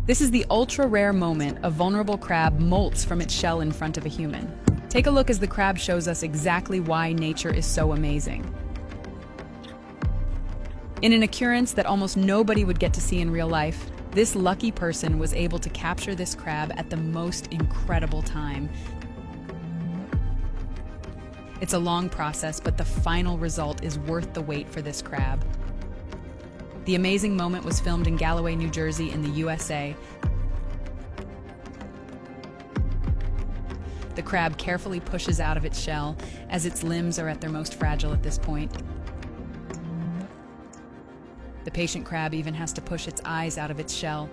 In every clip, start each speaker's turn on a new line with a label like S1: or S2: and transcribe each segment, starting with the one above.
S1: This is the ultra-rare moment a vulnerable crab molts from its shell in front of a human. Take a look as the crab shows us exactly why nature is so amazing. In an occurrence that almost nobody would get to see in real life, this lucky person was able to capture this crab at the most incredible time. It's a long process, but the final result is worth the wait for this crab. The amazing moment was filmed in Galloway, New Jersey in the USA. The crab carefully pushes out of its shell, as its limbs are at their most fragile at this point. The patient crab even has to push its eyes out of its shell.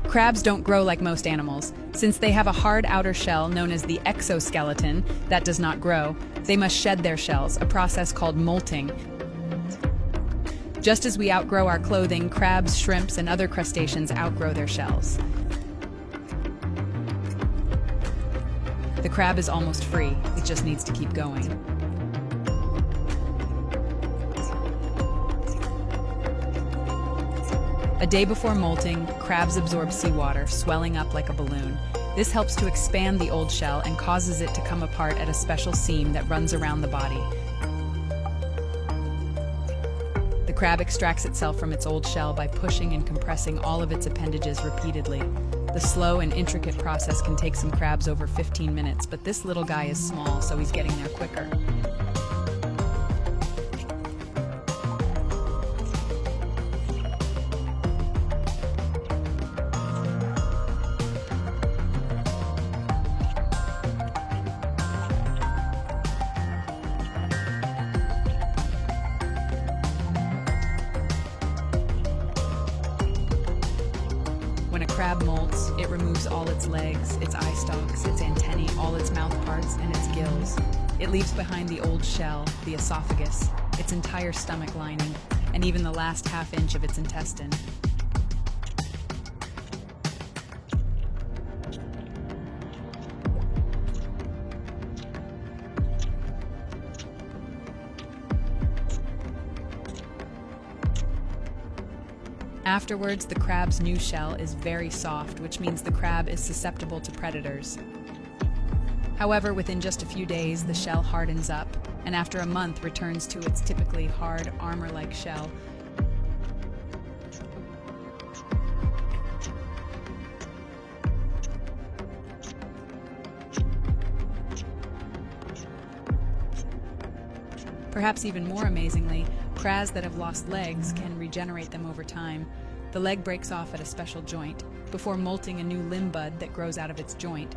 S1: Crabs don't grow like most animals. Since they have a hard outer shell known as the exoskeleton that does not grow, they must shed their shells, a process called molting. Just as we outgrow our clothing, crabs, shrimps, and other crustaceans outgrow their shells. The crab is almost free, it just needs to keep going. A day before molting, crabs absorb seawater, swelling up like a balloon. This helps to expand the old shell and causes it to come apart at a special seam that runs around the body. The crab extracts itself from its old shell by pushing and compressing all of its appendages repeatedly. The slow and intricate process can take some crabs over 15 minutes, but this little guy is small, so he's getting there quicker. When a crab molts, it removes all its legs, its eye stalks, its antennae, all its mouth parts, and its gills. It leaves behind the old shell, the esophagus, its entire stomach lining, and even the last half-inch of its intestine. Afterwards, the crab's new shell is very soft, which means the crab is susceptible to predators. However, within just a few days, the shell hardens up, and after a month returns to its typically hard, armor-like shell. Perhaps even more amazingly, crabs that have lost legs can regenerate them over time. The leg breaks off at a special joint, before molting a new limb bud that grows out of its joint.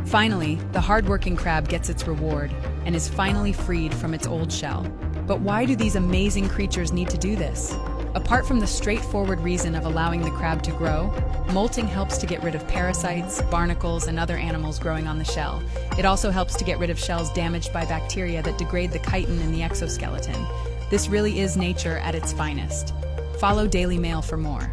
S1: Finally, the hardworking crab gets its reward and is finally freed from its old shell. But why do these amazing creatures need to do this? Apart from the straightforward reason of allowing the crab to grow, molting helps to get rid of parasites, barnacles, and other animals growing on the shell. It also helps to get rid of shells damaged by bacteria that degrade the chitin in the exoskeleton. This really is nature at its finest. Follow Daily Mail for more.